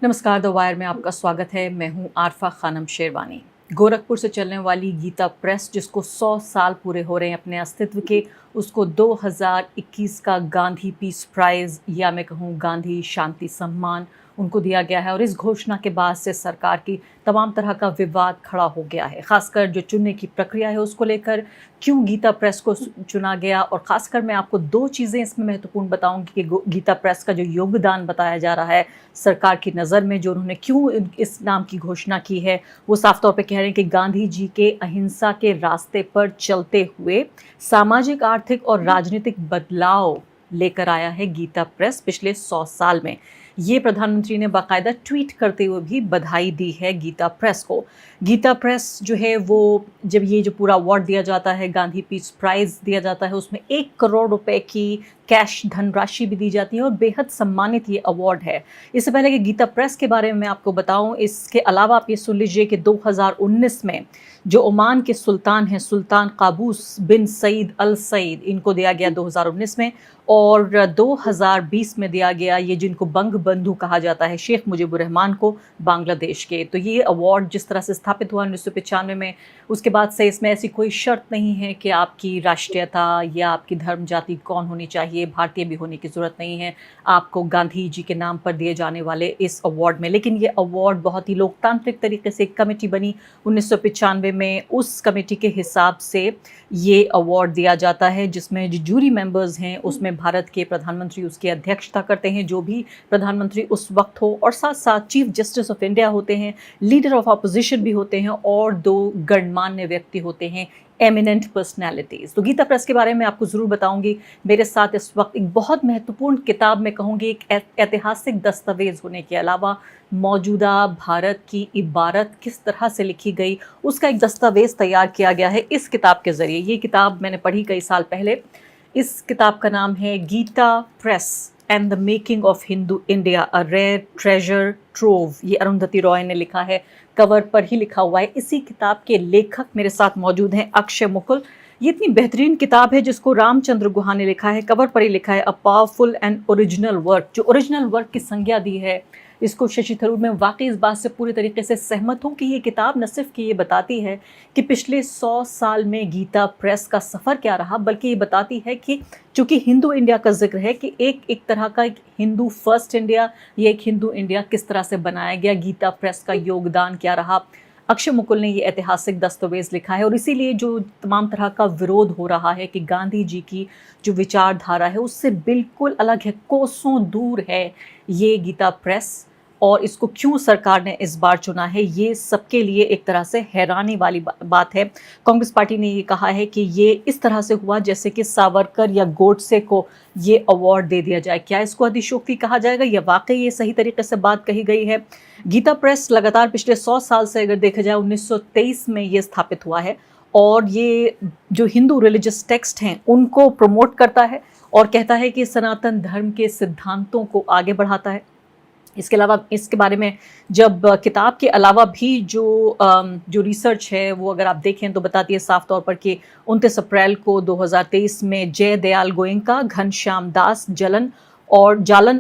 नमस्कार, the wire में आपका स्वागत है। मैं हूं आरफा खानम शेरवानी। गोरखपुर से चलने वाली गीता प्रेस, जिसको 100 साल पूरे हो रहे हैं अपने अस्तित्व के, उसको 2021 का गांधी पीस प्राइज़ या मैं कहूँ गांधी शांति सम्मान उनको दिया गया है। और इस घोषणा के बाद से सरकार की तमाम तरह का विवाद खड़ा हो गया है, खासकर जो चुनने की प्रक्रिया है उसको लेकर। क्यों गीता प्रेस को चुना गया, और खासकर मैं आपको दो चीज़ें इसमें महत्वपूर्ण बताऊंगी कि गीता प्रेस का जो योगदान बताया जा रहा है सरकार की नज़र में, जो उन्होंने क्यों इस नाम की घोषणा की है। वो साफ तौर पे कह रहे हैं कि गांधी जी के अहिंसा के रास्ते पर चलते हुए सामाजिक, आर्थिक और राजनीतिक बदलाव लेकर आया है गीता प्रेस पिछले 100 साल में। ये प्रधानमंत्री ने बाकायदा ट्वीट करते हुए भी बधाई दी है गीता प्रेस को। गीता प्रेस जो है वो, जब ये जो पूरा अवार्ड दिया जाता है, गांधी पीस प्राइज़ दिया जाता है, उसमें 1 करोड़ रुपए की कैश धनराशि भी दी जाती है और बेहद सम्मानित ये अवार्ड है। इससे पहले कि गीता प्रेस के बारे में मैं आपको बताऊं, इसके अलावा आप ये सुन लीजिए कि 2019 में जो ओमान के सुल्तान हैं, सुल्तान काबूस बिन सईद अल सईद, इनको दिया गया 2019 में। और 2020 में दिया गया ये जिनको बंग बंधु कहा जाता है, शेख मुजीबुर रहमान को, बांग्लादेश के। तो ये अवार्ड जिस तरह से स्थापित हुआ 1995 में, उसके बाद से इसमें ऐसी कोई शर्त नहीं है कि आपकी राष्ट्रीयता या आपकी धर्म जाति कौन होनी चाहिए, भारतीय भी होने की ज़रूरत नहीं है आपको गांधी जी के नाम पर दिए जाने वाले इस अवार्ड में। लेकिन ये अवार्ड बहुत ही लोकतांत्रिक तरीके से एक कमेटी बनी 1995 में, उस कमेटी के हिसाब से ये अवार्ड दिया जाता है, जिसमें जो जूरी मेंबर्स हैं उसमें भारत के प्रधानमंत्री उसकी अध्यक्षता करते हैं, जो भी प्रधानमंत्री उस वक्त हो, और साथ साथ चीफ जस्टिस ऑफ इंडिया होते हैं, लीडर ऑफ अपोजिशन भी होते हैं, और 2 गणमान्य व्यक्ति होते हैं, एमिनेंट पर्सनैलिटीज़। तो गीता प्रेस के बारे में आपको ज़रूर बताऊंगी। मेरे साथ इस वक्त एक बहुत महत्वपूर्ण किताब, मैं कहूँगी एक ऐतिहासिक दस्तावेज होने के अलावा, मौजूदा भारत की इबारत किस तरह से लिखी गई उसका एक दस्तावेज तैयार किया गया है इस किताब के ज़रिए। ये किताब मैंने पढ़ी कई साल पहले। इस किताब का नाम है Gita Press and the making of Hindu India, a rare treasure trove. ये अरुंधति रॉय ने लिखा है, कवर पर ही लिखा हुआ है। इसी किताब के लेखक मेरे साथ मौजूद हैं, अक्षय मुकुल। ये इतनी बेहतरीन किताब है जिसको रामचंद्र गुहा ने लिखा है, कवर पर ही लिखा है, a powerful and original work. जो ओरिजिनल वर्क की संज्ञा दी है इसको शशि थरूर, मैं वाकई इस बात से पूरी तरीके से सहमत हूँ कि ये किताब न सिर्फ कि ये बताती है कि पिछले 100 साल में गीता प्रेस का सफ़र क्या रहा, बल्कि ये बताती है कि चूँकि हिंदू इंडिया का जिक्र है, कि एक तरह का एक हिंदू फर्स्ट इंडिया या एक हिंदू इंडिया किस तरह से बनाया गया, गीता प्रेस का योगदान क्या रहा। अक्षय मुकुल ने ये ऐतिहासिक दस्तावेज लिखा है, और इसीलिए जो तमाम तरह का विरोध हो रहा है कि गांधी जी की जो विचारधारा है उससे बिल्कुल अलग है, कोसों दूर है ये गीता प्रेस, और इसको क्यों सरकार ने इस बार चुना है, ये सबके लिए एक तरह से हैरानी वाली बात है। कांग्रेस पार्टी ने ये कहा है कि ये इस तरह से हुआ जैसे कि सावरकर या गोडसे को ये अवार्ड दे दिया जाए। क्या इसको अतिशयोक्ति कहा जाएगा, या वाकई ये सही तरीके से बात कही गई है? गीता प्रेस लगातार पिछले 100 साल से अगर देखा जाए 1923 में ये स्थापित हुआ है, और ये जो हिंदू रिलीजियस टेक्स्ट हैं उनको प्रमोट करता है और कहता है कि सनातन धर्म के सिद्धांतों को आगे बढ़ाता है। इसके अलावा इसके बारे में जब किताब के अलावा भी जो रिसर्च है वो अगर आप देखें तो बताती है साफ तौर पर कि 29 अप्रैल को 2023 में जय दयाल गोयनका, घनश्याम दास जालन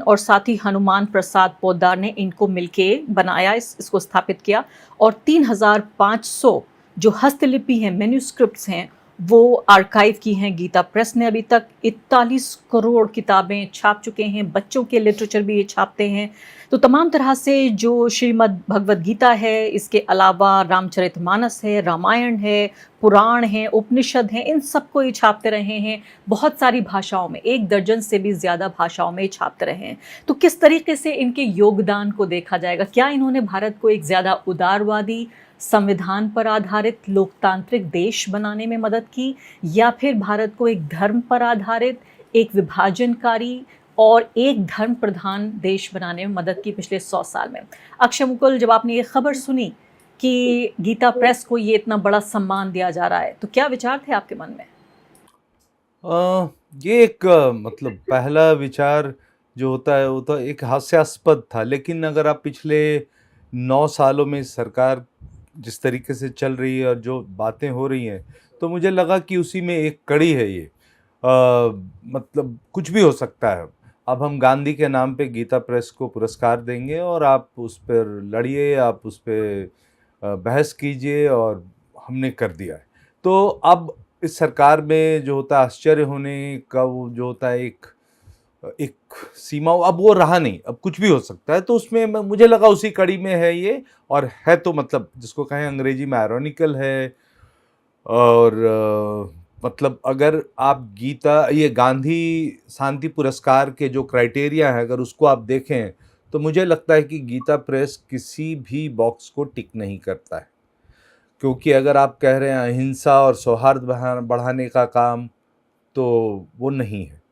और साथ ही हनुमान प्रसाद पोद्दार ने इनको मिलके बनाया, इसको स्थापित किया। और 3500 जो हस्तलिपि हैं, मैन्यूस्क्रिप्ट्स हैं, वो आर्काइव की हैं गीता प्रेस ने। अभी तक 41 करोड़ किताबें छाप चुके हैं, बच्चों के लिटरेचर भी ये छापते हैं। तो तमाम तरह से जो श्रीमद् भगवद गीता है, इसके अलावा रामचरितमानस है, रामायण है, पुराण है, उपनिषद हैं, इन सबको ये छापते रहे हैं बहुत सारी भाषाओं में, 1 दर्जन से भी ज़्यादा भाषाओं में छापते रहे हैं। तो किस तरीके से इनके योगदान को देखा जाएगा? क्या इन्होंने भारत को एक ज़्यादा उदारवादी, संविधान पर आधारित लोकतांत्रिक देश बनाने में मदद की, या फिर भारत को एक धर्म पर आधारित, एक विभाजनकारी और एक धर्म प्रधान देश बनाने में मदद की पिछले 100 साल में? अक्षय मुकुल, जब आपने ये खबर सुनी कि गीता प्रेस को ये इतना बड़ा सम्मान दिया जा रहा है, तो क्या विचार थे आपके मन में? ये एक मतलब पहला विचार जो होता है वो तो एक हास्यास्पद था, लेकिन अगर आप पिछले 9 सालों में सरकार जिस तरीके से चल रही है और जो बातें हो रही हैं, तो मुझे लगा कि उसी में एक कड़ी है ये। मतलब कुछ भी हो सकता है। अब हम गांधी के नाम पे गीता प्रेस को पुरस्कार देंगे और आप उस पर लड़िए, आप उस पर बहस कीजिए, और हमने कर दिया है। तो अब इस सरकार में जो होता है आश्चर्य होने का, वो जो होता है एक एक सीमा, अब वो रहा नहीं, अब कुछ भी हो सकता है। तो उसमें मुझे लगा उसी कड़ी में है ये, और है तो मतलब जिसको कहें अंग्रेजी में आयरॉनिकल है। और मतलब अगर आप गीता, ये गांधी शांति पुरस्कार के जो क्राइटेरिया है, अगर उसको आप देखें तो मुझे लगता है कि गीता प्रेस किसी भी बॉक्स को टिक नहीं करता है। क्योंकि अगर आप कह रहे हैं अहिंसा और सौहार्द बढ़ाने का काम, तो वो नहीं है।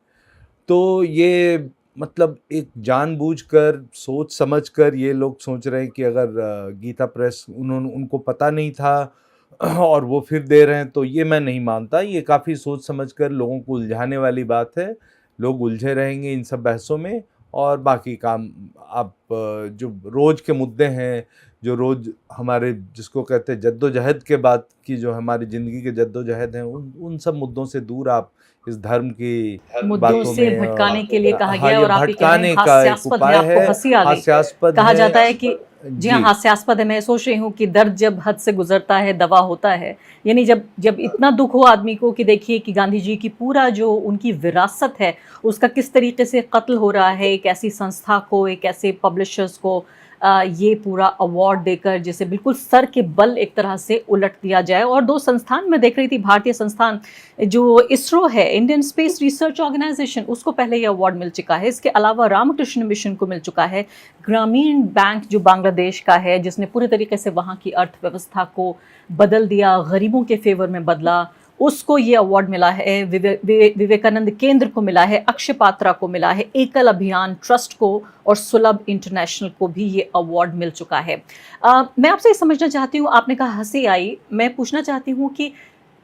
तो ये मतलब एक जानबूझकर सोच समझकर ये लोग सोच रहे हैं कि अगर गीता प्रेस उनको पता नहीं था और वो फिर दे रहे हैं, तो ये मैं नहीं मानता। ये काफ़ी सोच समझकर लोगों को उलझाने वाली बात है। लोग उलझे रहेंगे इन सब बहसों में, और बाकी काम आप जो रोज़ के मुद्दे हैं, जो रोज़ हमारे जिसको कहते हैं जद्दोजहद के बाद की, जो हमारी ज़िंदगी के जद्दोजहद हैं, उन उन सब मुद्दों से दूर आप इस धर्म की मुद्दों बातों से में भटकाने के लिए कहा हाँ, गया है, ये और आप ये कह रहे हैं भटकाने का एक हास्यास्पद है, उपाय आपको है, हंसी आ गई। हास्यास्पद कहा है। जाता है कि जी हाँ, जी, हास्यास्पद है। मैं सोच रही हूँ कि दर्द जब हद से गुजरता है दवा होता है। यानी जब जब इतना दुख हो आदमी को कि देखिए कि गांधी जी की पूरा जो उनकी विरासत है उसका किस तरीके से कत्ल हो रहा है, एक ऐसी संस्था को, एक ऐसे पब्लिशर्स को ये पूरा अवार्ड देकर जिसे बिल्कुल सर के बल एक तरह से उलट दिया जाए। और दो संस्थान मैं देख रही थी, भारतीय संस्थान जो इसरो है, इंडियन स्पेस रिसर्च ऑर्गेनाइजेशन, उसको पहले ये अवार्ड मिल चुका है। इसके अलावा रामकृष्ण मिशन को मिल चुका है। ग्रामीण बैंक जो बांग्लादेश का है, जिसने पूरे तरीके से वहाँ की अर्थव्यवस्था को बदल दिया, गरीबों के फेवर में बदला, उसको ये अवार्ड मिला है। विवेकानंद केंद्र को मिला है, अक्षय पात्रा को मिला है, एकल अभियान ट्रस्ट को और सुलभ इंटरनेशनल को भी ये अवार्ड मिल चुका है। मैं आपसे ये समझना चाहती हूँ, आपने कहा हंसी आई, मैं पूछना चाहती हूँ कि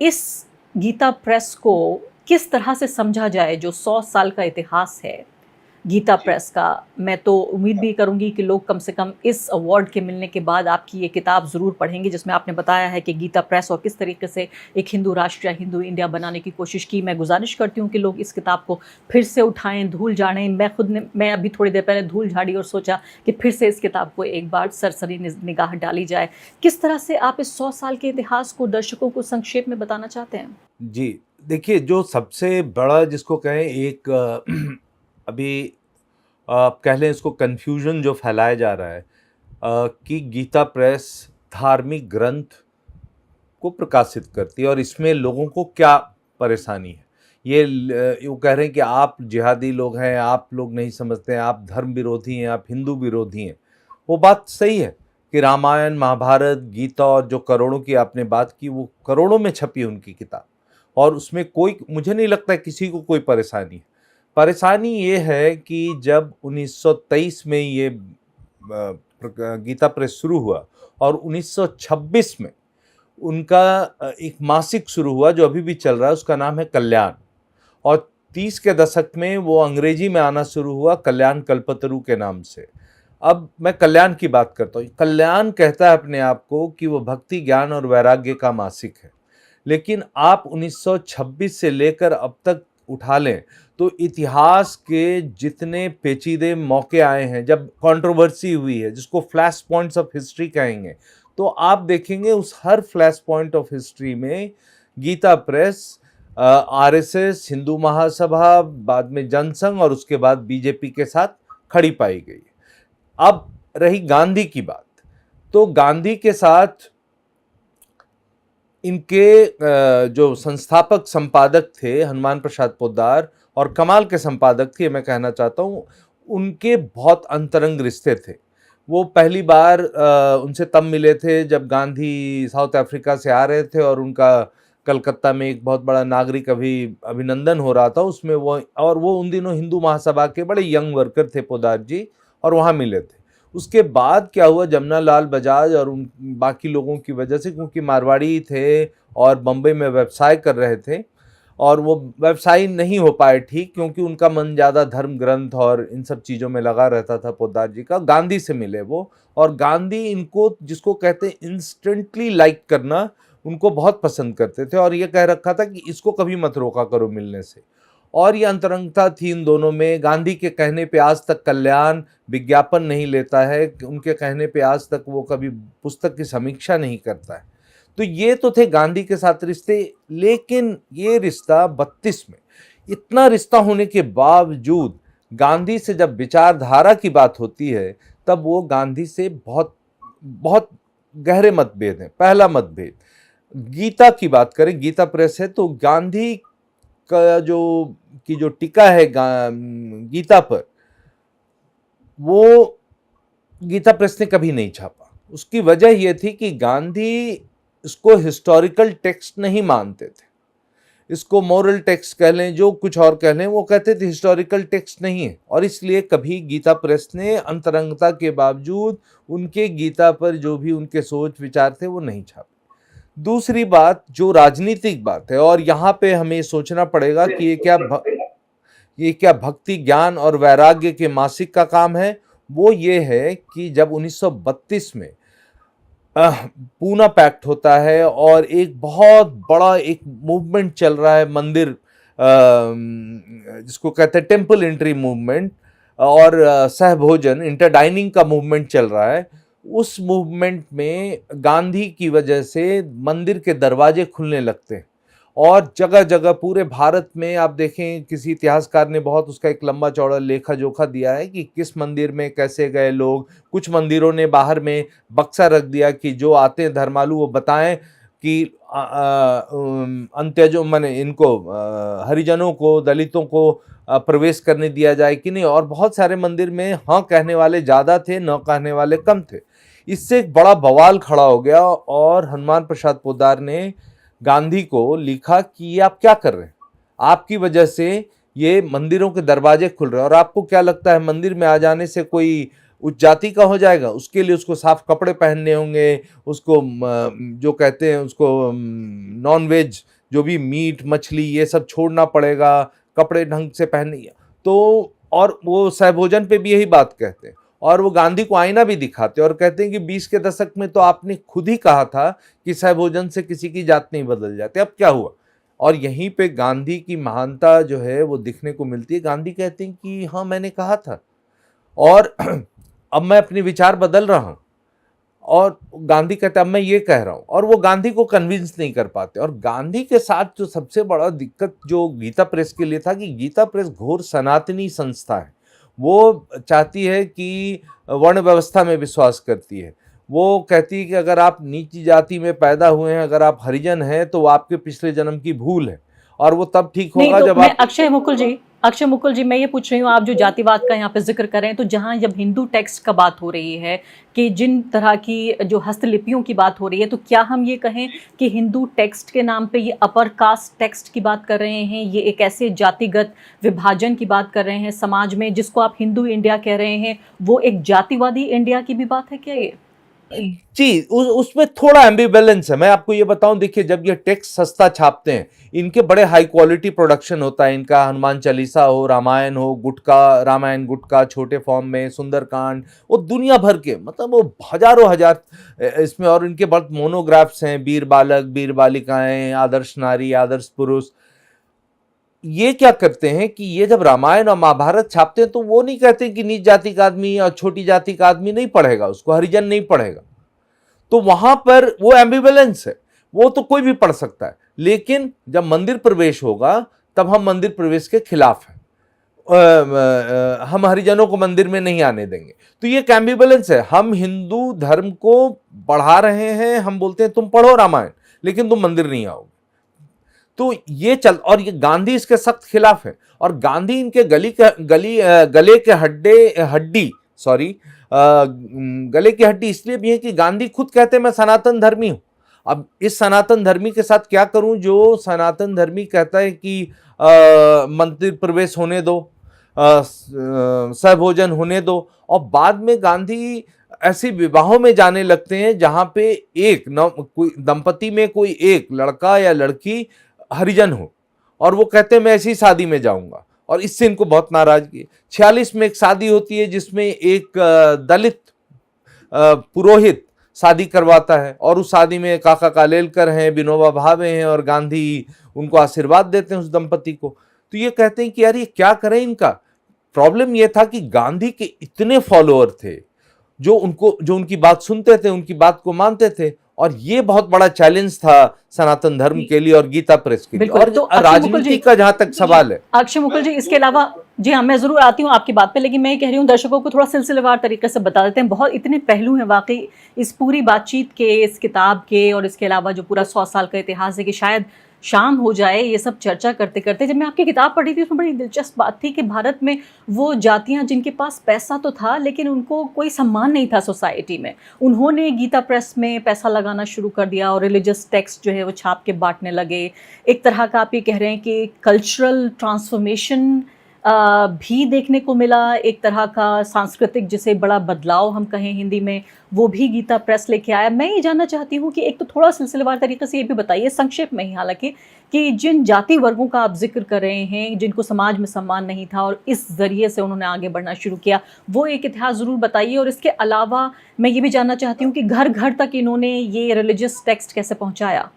इस गीता प्रेस को किस तरह से समझा जाए, जो 100 साल का इतिहास है गीता प्रेस का। मैं तो उम्मीद भी करूंगी कि लोग कम से कम इस अवार्ड के मिलने के बाद आपकी ये किताब ज़रूर पढ़ेंगे, जिसमें आपने बताया है कि गीता प्रेस और किस तरीके से एक हिंदू राष्ट्र या हिंदू इंडिया बनाने की कोशिश की। मैं गुजारिश करती हूँ कि लोग इस किताब को फिर से उठाएं, धूल झाड़ें। मैं अभी थोड़ी देर पहले धूल झाड़ी और सोचा कि फिर से इस किताब को एक बार सरसरी निगाह डाली जाए। किस तरह से आप इस 100 साल के इतिहास को दर्शकों को संक्षेप में बताना चाहते हैं? जी। देखिए, जो सबसे बड़ा जिसको कहें एक अभी आप कह लें इसको कन्फ्यूजन जो फैलाया जा रहा है कि गीता प्रेस धार्मिक ग्रंथ को प्रकाशित करती है और इसमें लोगों को क्या परेशानी है। वो कह रहे हैं कि आप जिहादी लोग हैं, आप लोग नहीं समझते हैं, आप धर्म विरोधी हैं, आप हिंदू विरोधी हैं। वो बात सही है कि रामायण, महाभारत, गीता और जो करोड़ों की आपने बात की, वो करोड़ों में छपी उनकी किताब, और उसमें कोई, मुझे नहीं लगता है किसी को कोई परेशानी है। परेशानी ये है कि जब 1923 में ये गीता प्रेस शुरू हुआ और 1926 में उनका एक मासिक शुरू हुआ जो अभी भी चल रहा है, उसका नाम है कल्याण, और 30 के दशक में वो अंग्रेजी में आना शुरू हुआ कल्याण कल्पतरु के नाम से। अब मैं कल्याण की बात करता हूँ। कल्याण कहता है अपने आप को कि वो भक्ति, ज्ञान और वैराग्य का मासिक है, लेकिन आप 1926 से लेकर अब तक उठा लें तो इतिहास के जितने पेचीदे मौके आए हैं, जब कंट्रोवर्सी हुई है, जिसको फ्लैश पॉइंट्स ऑफ हिस्ट्री कहेंगे, तो आप देखेंगे उस हर फ्लैश पॉइंट ऑफ हिस्ट्री में गीता प्रेस, आरएसएस, हिंदू महासभा, बाद में जनसंघ और उसके बाद बीजेपी के साथ खड़ी पाई गई। अब रही गांधी की बात, तो गांधी के साथ इनके जो संस्थापक संपादक थे हनुमान प्रसाद पोद्दार, और कमाल के संपादक थे, मैं कहना चाहता हूँ, उनके बहुत अंतरंग रिश्ते थे। वो पहली बार उनसे तब मिले थे जब गांधी साउथ अफ्रीका से आ रहे थे और उनका कलकत्ता में एक बहुत बड़ा नागरिक अभिनंदन हो रहा था, उसमें वो उन दिनों हिंदू महासभा के बड़े यंग वर्कर थे पोद्दार जी, और वहाँ मिले थे। उसके बाद क्या हुआ, जमुना लाल बजाज और उन बाकी लोगों की वजह से, क्योंकि मारवाड़ी थे और बम्बई में व्यवसाय कर रहे थे, और वो व्यवसाय नहीं हो पाए ठीक, क्योंकि उनका मन ज़्यादा धर्म ग्रंथ और इन सब चीज़ों में लगा रहता था पोद्दार जी का। गांधी से मिले वो, और गांधी इनको, जिसको कहते हैं इंस्टेंटली लाइक करना, उनको बहुत पसंद करते थे, और ये कह रखा था कि इसको कभी मत रोका करो मिलने से। और ये अंतरंगता थी इन दोनों में। गांधी के कहने पे आज तक कल्याण विज्ञापन नहीं लेता है, उनके कहने पे आज तक वो कभी पुस्तक की समीक्षा नहीं करता है। तो ये तो थे गांधी के साथ रिश्ते। लेकिन ये रिश्ता 32 में, इतना रिश्ता होने के बावजूद गांधी से जब विचारधारा की बात होती है तब वो गांधी से बहुत बहुत गहरे मतभेद हैं। पहला मतभेद, गीता की बात करें, गीता प्रेस है, तो गांधी का जो टीका है गीता पर, वो गीता प्रेस ने कभी नहीं छापा। उसकी वजह यह थी कि गांधी इसको हिस्टोरिकल टेक्स्ट नहीं मानते थे, इसको मॉरल टेक्स्ट कह लें, जो कुछ और कह लें, वो कहते थे हिस्टोरिकल टेक्स्ट नहीं है। और इसलिए कभी गीता प्रेस ने अंतरंगता के बावजूद उनके गीता पर जो भी उनके सोच विचार थे वो नहीं छापे। दूसरी बात जो राजनीतिक बात है, और यहाँ पे हमें सोचना पड़ेगा कि ये क्या भक्ति ज्ञान और वैराग्य के मासिक का काम है। वो ये है कि जब 1932 में पूना पैक्ट होता है और एक बहुत बड़ा एक मूवमेंट चल रहा है, मंदिर जिसको कहते हैं टेम्पल एंट्री मूवमेंट, और सहभोजन इंटरडाइनिंग का मूवमेंट चल रहा है। उस मूवमेंट में गांधी की वजह से मंदिर के दरवाजे खुलने लगते हैं और जगह जगह पूरे भारत में आप देखें, किसी इतिहासकार ने बहुत उसका एक लंबा चौड़ा लेखा जोखा दिया है कि किस मंदिर में कैसे गए लोग। कुछ मंदिरों ने बाहर में बक्सा रख दिया कि जो आते हैं धर्मालु वो बताएं कि अंत्यजों माने इनको हरिजनों को, दलितों को प्रवेश करने दिया जाए कि नहीं। और बहुत सारे मंदिर में हाँ कहने वाले ज़्यादा थे, न कहने वाले कम थे। इससे एक बड़ा बवाल खड़ा हो गया और हनुमान प्रसाद पोद्दार ने गांधी को लिखा कि ये आप क्या कर रहे हैं, आपकी वजह से ये मंदिरों के दरवाजे खुल रहे हैं और आपको क्या लगता है मंदिर में आ जाने से कोई उच्च जाति का हो जाएगा? उसके लिए उसको साफ कपड़े पहनने होंगे, उसको जो कहते हैं उसको नॉन वेज जो भी मीट मछली ये सब छोड़ना पड़ेगा, कपड़े ढंग से पहनने। तो और वो सहभोजन पे भी यही बात कहते हैं और वो गांधी को आईना भी दिखाते और कहते हैं कि 20 के दशक में तो आपने खुद ही कहा था कि सहभोजन से किसी की जात नहीं बदल जाती, अब क्या हुआ? और यहीं पे गांधी की महानता जो है वो दिखने को मिलती है। गांधी कहते हैं कि हाँ मैंने कहा था और अब मैं अपने विचार बदल रहा हूं। और गांधी कहते अब मैं ये कह रहा हूं, और वो गांधी को कन्विंस नहीं कर पाते। और गांधी के साथ जो सबसे बड़ा दिक्कत जो गीता प्रेस के लिए था कि गीता प्रेस घोर सनातनी संस्था है। वो चाहती है कि वर्ण व्यवस्था में विश्वास करती है। वो कहती है कि अगर आप नीची जाति में पैदा हुए हैं, अगर आप हरिजन हैं, तो वो आपके पिछले जन्म की भूल है और वो तब ठीक होगा जब आप। अक्षय मुकुल जी, मैं ये पूछ रही हूँ, आप जो जातिवाद का यहाँ पे जिक्र कर रहे हैं, तो जहाँ जब हिंदू टेक्स्ट का बात हो रही है कि जिन तरह की जो हस्तलिपियों की बात हो रही है, तो क्या हम ये कहें कि हिंदू टेक्स्ट के नाम पे ये अपर कास्ट टेक्स्ट की बात कर रहे हैं? ये एक ऐसे जातिगत विभाजन की बात कर रहे हैं समाज में जिसको आप हिंदू इंडिया कह रहे हैं, वो एक जातिवादी इंडिया की भी बात है क्या ये? जी, उसमें थोड़ा एम्बिवेलेंस है। मैं आपको ये बताऊं, देखिए जब ये टेक्स्ट सस्ता छापते हैं, इनके बड़े हाई क्वालिटी प्रोडक्शन होता है इनका, हनुमान चालीसा हो, रामायण हो, गुटका रामायण गुटका छोटे फॉर्म में, सुंदरकांड, वो दुनिया भर के मतलब वो हजारों हजार इसमें, और इनके बहुत मोनोग्राफ्स हैं, वीर बालक, वीर बालिकाएं, आदर्श नारी, आदर्श पुरुष। ये क्या करते हैं कि ये जब रामायण और महाभारत छापते हैं तो वो नहीं कहते कि नीच जाति का आदमी और छोटी जाति का आदमी नहीं पढ़ेगा, उसको हरिजन नहीं पढ़ेगा। तो वहां पर वो एम्बिवेलेंस है, वो तो कोई भी पढ़ सकता है। लेकिन जब मंदिर प्रवेश होगा तब हम मंदिर प्रवेश के खिलाफ हैं, हम हरिजनों को मंदिर में नहीं आने देंगे। तो ये एक एम्बिवेलेंस है। हम हिंदू धर्म को बढ़ा रहे हैं, हम बोलते हैं तुम पढ़ो रामायण लेकिन तुम मंदिर नहीं आओगे। तो ये और ये गांधी इसके सख्त खिलाफ है। और गांधी इनके गले के हड्डी इसलिए भी है कि गांधी खुद कहते हैं मैं सनातन धर्मी हूं। अब इस सनातन धर्मी के साथ क्या करूं जो सनातन धर्मी कहता है कि मंदिर प्रवेश होने दो, सहभोजन होने दो, और बाद में गांधी ऐसी विवाहों में जाने लगते हैं जहां पे कोई दंपति में कोई एक लड़का या लड़की हरिजन हो और वो कहते हैं मैं ऐसी शादी में जाऊंगा, और इससे इनको बहुत नाराजगी है। 46 में एक शादी होती है जिसमें एक दलित पुरोहित शादी करवाता है और उस शादी में काका कालेलकर हैं, विनोबा भावे हैं और गांधी उनको आशीर्वाद देते हैं उस दंपति को। तो ये कहते हैं कि यार ये क्या करें इनका। प्रॉब्लम ये था कि गांधी के इतने फॉलोअर थे जो उनकी बात सुनते थे, उनकी बात को मानते थे, और ये बहुत बड़ा चैलेंज था सनातन धर्म के लिए और गीता प्रेस के लिए। बिल्कुल। और तो अक्षय मुकुल जी, राजनीति का जहां तक सवाल है, अक्षय मुकुल जी, इसके अलावा जी हाँ, मैं जरूर आती हूँ आपकी बात पे, लेकिन मैं ये कह रही हूँ दर्शकों को थोड़ा सिलसिलेवार तरीके से बता देते हैं। बहुत इतने पहलू हैं वाकई इस पूरी बातचीत के, इस किताब के, और इसके अलावा जो पूरा 100 साल का इतिहास है, कि शायद शाम हो जाए ये सब चर्चा करते करते। जब मैं आपकी किताब पढ़ी थी उसमें बड़ी दिलचस्प बात थी कि भारत में वो जातियां जिनके पास पैसा तो था लेकिन उनको कोई सम्मान नहीं था सोसाइटी में, उन्होंने गीता प्रेस में पैसा लगाना शुरू कर दिया और रिलीजियस टेक्स्ट जो है वो छाप के बांटने लगे। एक तरह का आप ये कह रहे हैं कि कल्चरल ट्रांसफॉर्मेशन भी देखने को मिला, एक तरह का सांस्कृतिक जिसे बड़ा बदलाव हम कहें हिंदी में, वो भी गीता प्रेस लेके आया। मैं ये जानना चाहती हूँ कि एक तो थोड़ा सिलसिलेवार तरीके से ये भी बताइए, संक्षेप में ही हालांकि, कि जिन जाति वर्गों का आप जिक्र कर रहे हैं जिनको समाज में सम्मान नहीं था और इस जरिए से उन्होंने आगे बढ़ना शुरू किया, वो एक इतिहास ज़रूर बताइए। और इसके अलावा मैं ये भी जानना चाहती हूँ कि घर घर तक इन्होंने ये रिलीजियस टेक्स्ट कैसे पहुँचाया।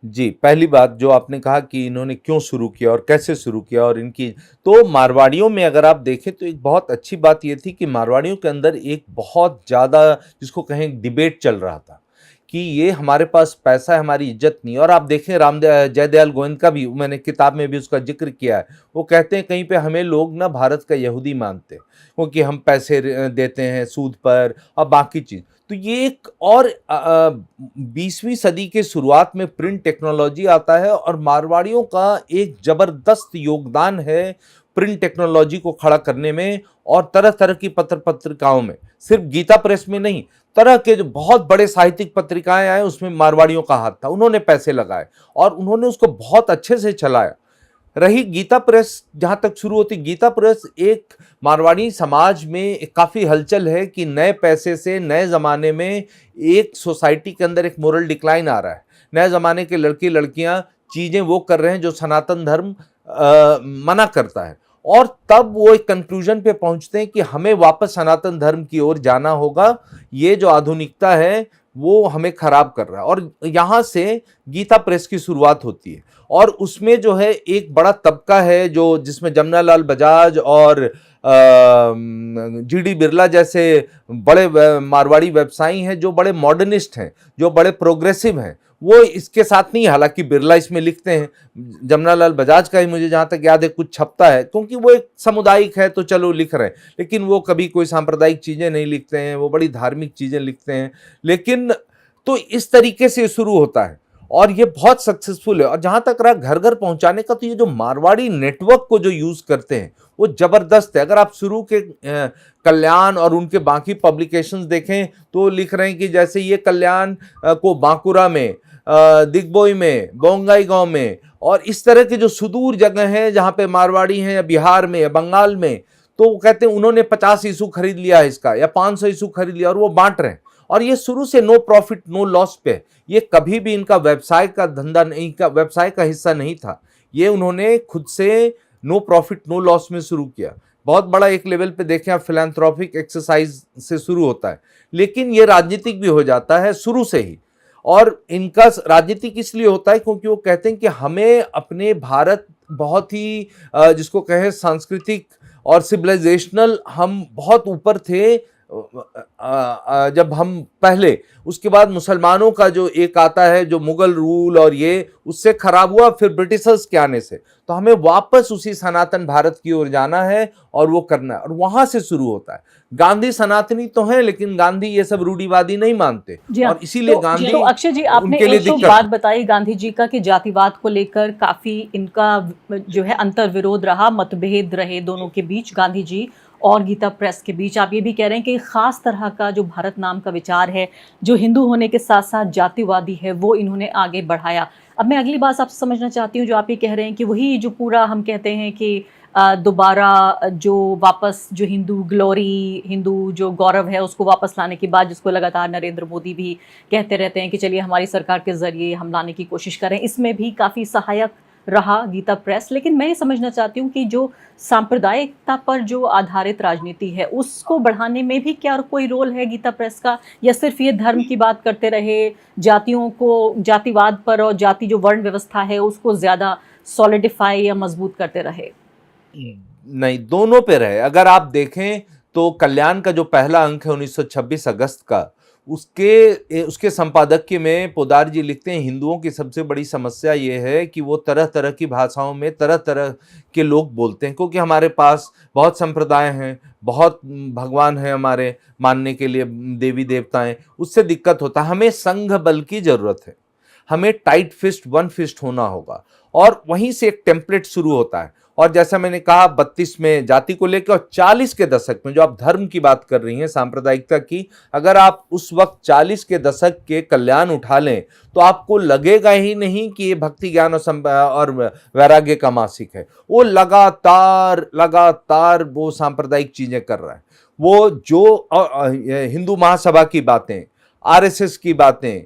जी, पहली बात जो आपने कहा कि इन्होंने क्यों शुरू किया और कैसे शुरू किया, और इनकी तो मारवाड़ियों में अगर आप देखें तो एक बहुत अच्छी बात ये थी कि मारवाड़ियों के अंदर एक बहुत ज़्यादा, जिसको कहें, डिबेट चल रहा था कि ये हमारे पास पैसा है, हमारी इज्जत नहीं। और आप देखें जयदयाल गोविंद का भी, मैंने किताब में भी उसका जिक्र किया है, वो कहते हैं कहीं पे हमें लोग ना भारत का यहूदी मानते हैं क्योंकि हम पैसे देते हैं सूद पर और बाकी चीज़। तो ये एक और 20वीं सदी के शुरुआत में प्रिंट टेक्नोलॉजी आता है और मारवाड़ियों का एक जबरदस्त योगदान है प्रिंट टेक्नोलॉजी को खड़ा करने में, और तरह तरह की पत्रिकाओं में, सिर्फ गीता प्रेस में नहीं, तरह के जो बहुत बड़े साहित्यिक पत्रिकाएं आए उसमें मारवाड़ियों का हाथ था। उन्होंने पैसे लगाए और उन्होंने उसको बहुत अच्छे से चलाया। रही गीता प्रेस, जहां तक शुरू होती गीता प्रेस, एक मारवाड़ी समाज में एक काफ़ी हलचल है कि नए पैसे से नए ज़माने में एक सोसाइटी के अंदर एक मोरल डिक्लाइन आ रहा है। नए ज़माने के लड़के लड़कियां चीज़ें वो कर रहे हैं जो सनातन धर्म मना करता है, और तब वो एक कंक्लूजन पे पहुंचते हैं कि हमें वापस सनातन धर्म की ओर जाना होगा, ये जो आधुनिकता है वो हमें खराब कर रहा है। और यहाँ से गीता प्रेस की शुरुआत होती है, और उसमें जो है एक बड़ा तबका है जो, जिसमें जमनालाल बजाज और जीडी बिरला जैसे बड़े मारवाड़ी व्यवसायी हैं जो बड़े मॉडर्निस्ट हैं, जो बड़े प्रोग्रेसिव हैं। वो इसके साथ नहीं, हालांकि बिरला इसमें लिखते हैं, जमनालाल बजाज का ही मुझे जहाँ तक याद है कुछ छपता है, क्योंकि वो एक सामुदायिक है तो चलो लिख रहे हैं, लेकिन वो कभी कोई सांप्रदायिक चीज़ें नहीं लिखते हैं, वो बड़ी धार्मिक चीज़ें लिखते हैं। लेकिन तो इस तरीके से शुरू होता है और ये बहुत सक्सेसफुल है। और जहाँ तक रहा घर घर पहुँचाने का, तो ये जो मारवाड़ी नेटवर्क को जो यूज़ करते हैं वो ज़बरदस्त है। अगर आप शुरू के कल्याण और उनके बाकी पब्लिकेशंस देखें तो लिख रहे हैं कि जैसे ये कल्याण को बांकुरा में, दिग्बोई में, बोंगाई गांव में, और इस तरह के जो सुदूर जगह हैं जहाँ पे मारवाड़ी हैं, या बिहार में या बंगाल में, तो वो कहते हैं उन्होंने 50 इशू खरीद लिया है इसका, या 500 इशू खरीद लिया, और वो बांट रहे हैं। और ये शुरू से नो प्रॉफिट नो लॉस पे, ये कभी भी इनका व्यवसाय का धंधा नहीं, का व्यवसाय का हिस्सा नहीं था। ये उन्होंने खुद से नो प्रॉफिट नो लॉस में शुरू किया। बहुत बड़ा एक लेवल पे देखें आप, फिलैंथ्रोपिक एक्सरसाइज से शुरू होता है, लेकिन ये राजनीतिक भी हो जाता है शुरू से ही। और इनका राजनीतिक इसलिए होता है क्योंकि वो कहते हैं कि हमें अपने भारत बहुत ही जिसको कहें सांस्कृतिक और सिविलाइजेशनल, हम बहुत ऊपर थे जब हम पहले, उसके बाद मुसलमानों का जो एक आता है जो मुगल रूल, और ये उससे खराब हुआ, फिर ब्रिटिशर्स के आने से, तो हमें वापस उसी सनातन भारत की ओर जाना है और वो करना है, और वहां से शुरू होता है। गांधी सनातनी तो हैं, लेकिन गांधी ये सब रूढ़िवादी नहीं मानते, और इसीलिए गांधी, तो अक्षय जी, आपने एक तो बात बताई गांधी जी का कि जातिवाद को लेकर काफी इनका जो है अंतर विरोध रहा, मतभेद रहे दोनों के बीच, गांधी जी और गीता प्रेस के बीच। आप ये भी कह रहे हैं कि खास तरह का जो भारत नाम का विचार है, जो हिंदू होने के साथ साथ जातिवादी है, वो इन्होंने आगे बढ़ाया। अब मैं अगली बात आपसे समझना चाहती हूँ, जो आप ये कह रहे हैं कि वही जो पूरा हम कहते हैं कि दोबारा जो वापस जो हिंदू ग्लोरी, हिंदू जो गौरव है उसको वापस लाने की बात, जिसको लगातार नरेंद्र मोदी भी कहते रहते हैं कि चलिए हमारी सरकार के ज़रिए हम लाने की कोशिश करें, इसमें भी काफ़ी सहायक रहा गीता प्रेस, लेकिन मैं ये समझना चाहती हूँ कि जो सांप्रदायिकता पर जो आधारित राजनीति है उसको बढ़ाने में भी क्या कोई रोल है गीता प्रेस का, या सिर्फ ये धर्म की बात करते रहे, जातियों को, जातिवाद पर और जाति जो वर्ण व्यवस्था है उसको ज्यादा सॉलिडिफाई या मजबूत करते रहे? नहीं, दोनों पे रहे। अगर आप देखें तो कल्याण का जो पहला अंक है 1926 अगस्त का, उसके संपादकीय में पोदार जी लिखते हैं, हिंदुओं की सबसे बड़ी समस्या ये है कि वो तरह तरह की भाषाओं में तरह तरह के लोग बोलते हैं, क्योंकि हमारे पास बहुत संप्रदाय हैं, बहुत भगवान हैं हमारे मानने के लिए, देवी देवताएं, उससे दिक्कत होता है। हमें संघ बल की जरूरत है, हमें टाइट फिस्ट, वन फिस्ट होना होगा, और वहीं से एक टेम्पलेट शुरू होता है। और जैसा मैंने कहा 32 में जाति को लेकर, और 40 के दशक में जो आप धर्म की बात कर रही हैं, सांप्रदायिकता की, अगर आप उस वक्त 40 के दशक के कल्याण उठा लें तो आपको लगेगा ही नहीं कि ये भक्ति ज्ञान और वैराग्य का मासिक है। वो लगातार लगातार वो सांप्रदायिक चीजें कर रहा है। वो जो हिंदू महासभा की बातें, आरएसएस की बातें,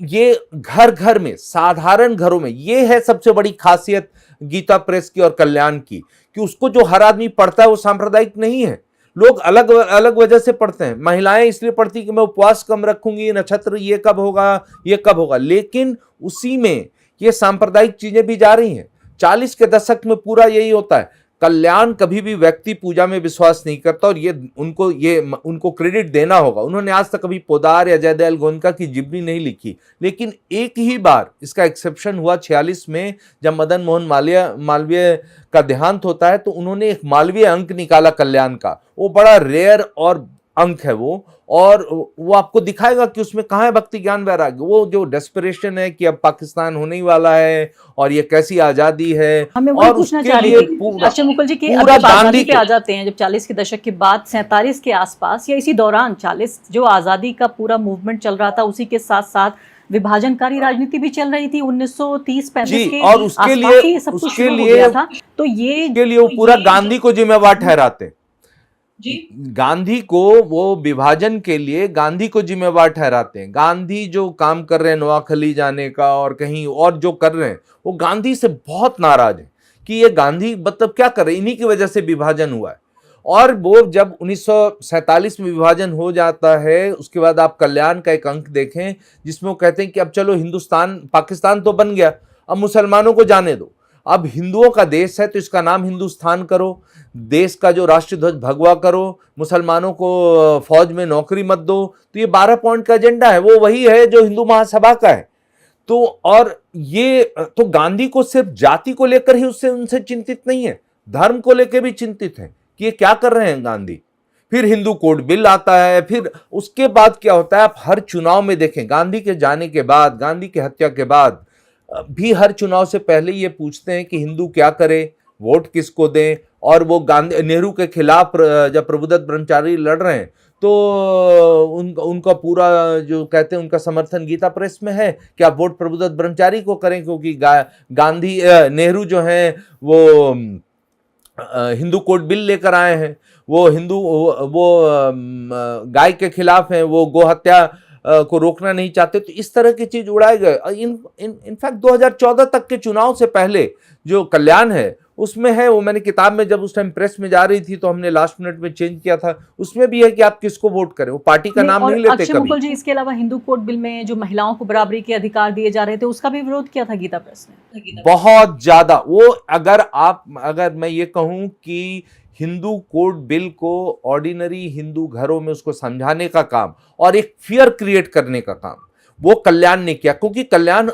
ये घर घर में, साधारण घरों में, ये है सबसे बड़ी खासियत गीता प्रेस की और कल्याण की, कि उसको जो हर आदमी पढ़ता है वो सांप्रदायिक नहीं है। लोग अलग अलग वजह से पढ़ते हैं। महिलाएं इसलिए पढ़ती कि मैं उपवास कम रखूंगी, नक्षत्र ये कब होगा, ये कब होगा, लेकिन उसी में ये सांप्रदायिक चीजें भी जा रही हैं। 40 के दशक में पूरा यही होता है। कल्याण कभी भी व्यक्ति पूजा में विश्वास नहीं करता, और ये उनको क्रेडिट देना होगा। उन्होंने आज तक कभी पोदार या जयदयाल गोयनका की जीवनी नहीं लिखी, लेकिन एक ही बार इसका एक्सेप्शन हुआ 46 में, जब मदन मोहन मालवीय का देहांत होता है, तो उन्होंने एक मालवीय अंक निकाला कल्याण का। वो बड़ा रेयर और अंक है वो, और वो आपको दिखाएगा कि उसमें कहाँ है भक्ति ज्ञान वैराग्य। वो जो डेस्परेशन है कि अब पाकिस्तान होने ही वाला है और ये कैसी आजादी है, हमें वही और पूछना उसके चाह रही लिए थी पूरा अच्छा मुकुल जी कि पूरा अगर आप आजादी गांधी पे आ जाते हैं, जब 40 के दशक के बाद 47 के आसपास या इसी दौरान 40 जो आजादी का पूरा मूवमेंट चल रहा था, उसी के साथ साथ विभाजनकारी राजनीति भी चल रही थी 1930-35 के और उसके आसपास लिए ही ये सब कुछ उसके शुरू हो लिए गया था। तो ये के लिए वो पूरा गांधी को जिम्मेवार ठहराते। जी, गांधी को, वो विभाजन के लिए गांधी को जिम्मेवार ठहराते हैं। गांधी जो काम कर रहे हैं नोआखली जाने का और कहीं और जो कर रहे हैं, वो गांधी से बहुत नाराज है कि ये गांधी मतलब क्या कर रहे हैं, इन्हीं की वजह से विभाजन हुआ है। और वो जब 1947 में विभाजन हो जाता है, उसके बाद आप कल्याण का एक अंक देखें जिसमें वो कहते हैं कि अब चलो हिंदुस्तान, पाकिस्तान तो बन गया, अब मुसलमानों को जाने दो, अब हिंदुओं का देश है तो इसका नाम हिंदुस्तान करो, देश का जो राष्ट्रीय ध्वज भगवा करो, मुसलमानों को फौज में नौकरी मत दो। तो ये 12 पॉइंट का एजेंडा है, वो वही है जो हिंदू महासभा का है। तो और ये तो गांधी को सिर्फ जाति को लेकर ही उससे उनसे चिंतित नहीं है, धर्म को लेकर भी चिंतित है कि ये क्या कर रहे हैं गांधी। फिर हिंदू कोड बिल आता है, फिर उसके बाद क्या होता है, आप हर चुनाव में देखें, गांधी के जाने के बाद, गांधी की हत्या के बाद भी हर चुनाव से पहले ये पूछते हैं कि हिंदू क्या करे, वोट किसको दें। और वो गांधी नेहरू के खिलाफ जब प्रभुदत्त ब्रह्मचारी लड़ रहे हैं तो उनका पूरा जो कहते हैं उनका समर्थन गीता प्रेस में है कि आप वोट प्रभुदत्त ब्रह्मचारी को करें, क्योंकि गांधी नेहरू जो हैं वो हिंदू कोड बिल लेकर आए हैं, वो गाय के खिलाफ हैं, वो गो हत्या को रोकना नहीं चाहते। तो इस तरह की चीज उड़ाए गए। इनफैक्ट 2014 तक के चुनाव से पहले जो कल्याण है उसमें है, वो मैंने किताब में जब उस टाइम प्रेस में जा रही थी तो हमने लास्ट मिनट में चेंज किया था, उसमें भी है कि आप किसको वोट करें, वो पार्टी का नाम नहीं लेते कभी। मुकुल जी, इसके अलावा हिंदू कोड बिल में जो महिलाओं को बराबरी के अधिकार दिए जा रहे थे उसका भी विरोध किया था गीता प्रेस ने बहुत ज्यादा। वो अगर मैं ये कहूं कि हिंदू कोड बिल को ऑर्डिनरी हिंदू घरों में उसको समझाने का काम और एक फियर क्रिएट करने का काम वो कल्याण ने किया, क्योंकि कल्याण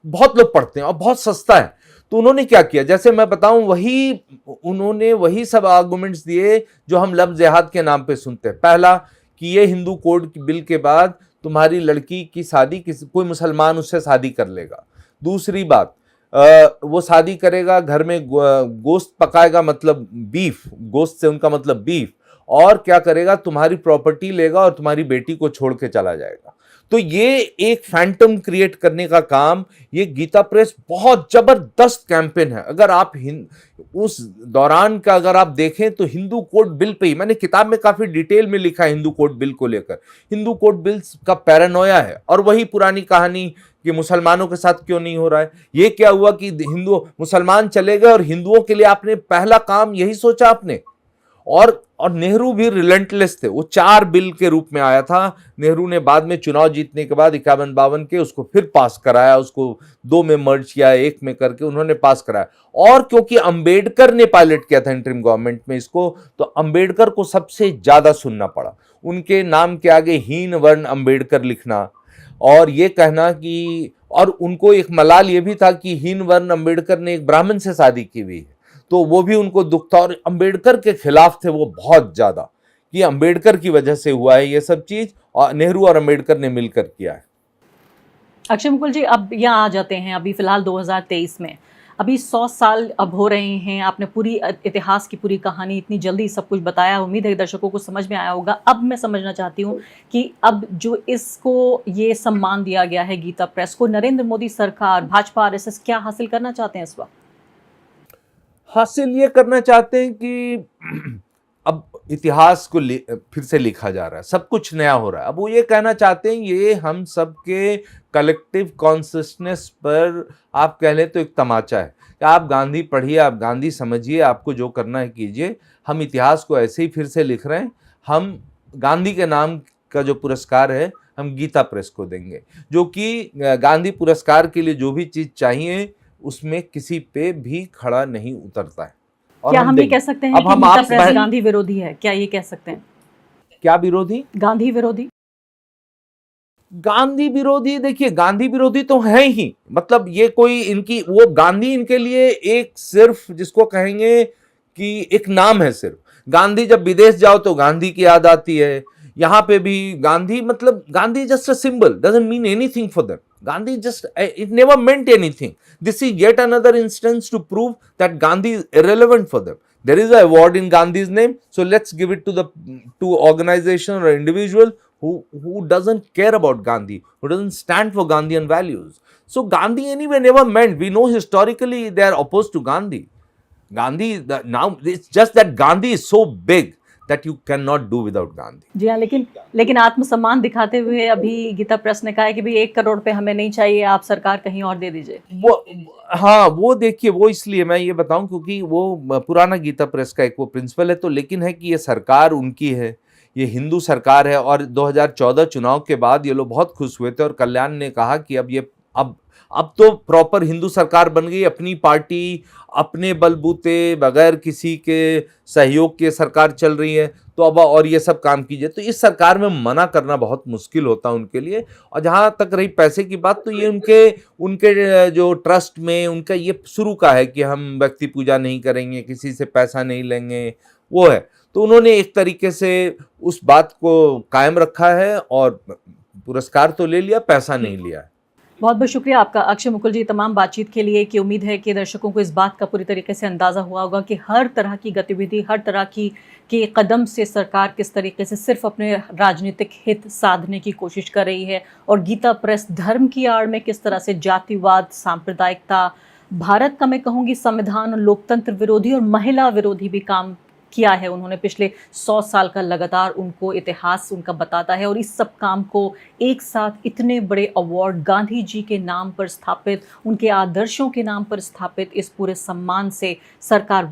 बहुत लोग पढ़ते हैं और बहुत सस्ता है। तो उन्होंने क्या किया, जैसे मैं बताऊं, उन्होंने वही सब आर्गुमेंट्स दिए जो हम लफ्ज़ जिहाद के नाम पे सुनते हैं। पहला कि ये हिंदू कोड बिल के बाद तुम्हारी लड़की की शादी कोई मुसलमान उससे शादी कर लेगा। दूसरी बात, वो शादी करेगा, घर में गोश्त पकाएगा, मतलब बीफ, गोश्त से उनका मतलब बीफ, और क्या करेगा, तुम्हारी प्रॉपर्टी लेगा और तुम्हारी बेटी को छोड़ के चला जाएगा। तो ये एक फैंटम क्रिएट करने का काम ये गीता प्रेस बहुत जबरदस्त कैंपेन है। अगर आप उस दौरान का अगर आप देखें तो हिंदू कोड बिल पे ही मैंने किताब में काफी डिटेल में लिखा है हिंदू कोड बिल को लेकर। हिंदू कोड बिल का पैरानोया है और वही पुरानी कहानी कि मुसलमानों के साथ क्यों नहीं हो रहा है। ये क्या हुआ कि हिंदू मुसलमान चले गए और हिंदुओं के लिए आपने पहला काम यही सोचा आपने। और नेहरू भी रिलेंटलेस थे, वो 4 बिल के रूप में आया था। नेहरू ने बाद में चुनाव जीतने के बाद 51-52 के उसको फिर पास कराया, उसको 2 में मर्ज किया, 1 में करके उन्होंने पास कराया। और क्योंकि अंबेडकर ने पायलट किया था इंटरिम गवर्नमेंट में इसको, तो अंबेडकर को सबसे ज्यादा सुनना पड़ा। उनके नाम के आगे हीन वर्ण अंबेडकर लिखना और ये कहना कि, और उनको एक मलाल ये भी था कि हीन वर्ण अंबेडकर ने एक ब्राह्मण से शादी की हुई है, तो वो भी उनको दुख था। और अंबेडकर के खिलाफ थे वो बहुत ज्यादा, कि अंबेडकर की वजह से हुआ है ये सब चीज, और नेहरू और अंबेडकर ने मिलकर किया है। अक्षय मुकुल जी, अब यहाँ आ जाते हैं अभी फिलहाल 2023 में। अभी 100 साल अब हो रहे हैं, आपने पूरी इतिहास की पूरी कहानी इतनी जल्दी सब कुछ बताया, उम्मीद है दर्शकों को समझ में आया होगा। अब मैं समझना चाहती हूँ कि अब जो इसको ये सम्मान दिया गया है गीता प्रेस को, नरेंद्र मोदी सरकार, भाजपा, आरएसएस क्या हासिल करना चाहते हैं इस वक्त? हासिल ये करना चाहते हैं कि अब इतिहास को फिर से लिखा जा रहा है, सब कुछ नया हो रहा है। अब वो ये कहना चाहते हैं ये हम सबके कलेक्टिव कॉन्शियसनेस पर आप कह लें तो एक तमाचा है कि आप गांधी पढ़िए, आप गांधी समझिए, आपको जो करना है कीजिए। हम इतिहास को ऐसे ही फिर से लिख रहे हैं। हम गांधी के नाम का जो पुरस्कार है हम गीता प्रेस को देंगे, जो कि गांधी पुरस्कार के लिए जो भी चीज़ चाहिए उसमें किसी पे भी खड़ा नहीं उतरता है। और क्या हम ये कह सकते हैं कि गीता प्रेस गांधी विरोधी है? क्या ये कह सकते हैं? क्या विरोधी? गांधी विरोधी। गांधी विरोधी, देखिए गांधी विरोधी तो है ही, मतलब ये कोई इनकी वो गांधी इनके लिए एक सिर्फ जिसको कहेंगे कि एक नाम है सिर्फ। गांधी जब विदेश जाओ तो गांधी की याद आती है, यहाँ पे भी गांधी, मतलब Gandhi just a symbol, doesn't mean anything for them. Gandhi just, it never meant anything. This is yet another instance to prove that Gandhi is irrelevant for them. There is an award in Gandhi's name, so let's give it to organization or individual who doesn't care about Gandhi, who doesn't stand for Gandhian values. So Gandhi anyway never meant. We know historically they are opposed to Gandhi. Now it's just that Gandhi is so big that you cannot do without Gandhi. जी हाँ, लेकिन आत्मसम्मान दिखाते हुए अभी Gita press ने कहा है कि भाई 1 करोड़ पे हमें नहीं चाहिए, आप सरकार कहीं और दे दीजिए। वो देखिए, वो इसलिए मैं ये बताऊं क्योंकि वो पुराना गीता प्रेस का एक वो प्रिंसिपल है, तो लेकिन है कि ये सरकार उनकी है, ये हिंदू सरकार है। और 2014 चुनाव के बाद ये लोग बहुत खुश हुए थे और कल्याण ने कहा कि अब तो प्रॉपर हिंदू सरकार बन गई, अपनी पार्टी अपने बलबूते बगैर किसी के सहयोग के सरकार चल रही है, तो अब और ये सब काम कीजिए। तो इस सरकार में मना करना बहुत मुश्किल होता है उनके लिए। और जहाँ तक रही पैसे की बात, तो ये उनके जो ट्रस्ट में उनका ये शुरू का है कि हम व्यक्ति पूजा नहीं करेंगे, किसी से पैसा नहीं लेंगे, वो है। तो उन्होंने एक तरीके से उस बात को कायम रखा है और पुरस्कार तो ले लिया, पैसा नहीं लिया। बहुत बहुत शुक्रिया आपका अक्षय मुकुल जी तमाम बातचीत के लिए। कि उम्मीद है कि दर्शकों को इस बात का पूरी तरीके से अंदाज़ा हुआ होगा कि हर तरह की गतिविधि, हर तरह की कदम से सरकार किस तरीके से सिर्फ अपने राजनीतिक हित साधने की कोशिश कर रही है, और गीता प्रेस धर्म की आड़ में किस तरह से जातिवाद, सांप्रदायिकता, भारत का मैं कहूँगी संविधान और लोकतंत्र विरोधी और महिला विरोधी भी काम किया है उन्होंने। पिछले 100 साल का लगातार उनको इतिहास उनका बताता है, और इस सब काम को एक साथ इतने बड़े अवार्ड गांधी जी के नाम पर स्थापित, उनके आदर्शों के नाम पर स्थापित इस पूरे सम्मान से सरकार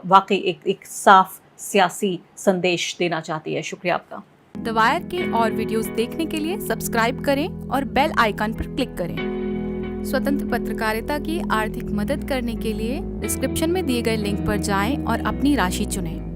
वाकई एक साफ सियासी संदेश देना चाहती है। शुक्रिया आपका। द वायर के और वीडियोस देखने के लिए सब्सक्राइब करें और बेल आइकन पर क्लिक करें। स्वतंत्र पत्रकारिता की आर्थिक मदद करने के लिए डिस्क्रिप्शन में दिए गए लिंक पर जाएं और अपनी राशि चुनें।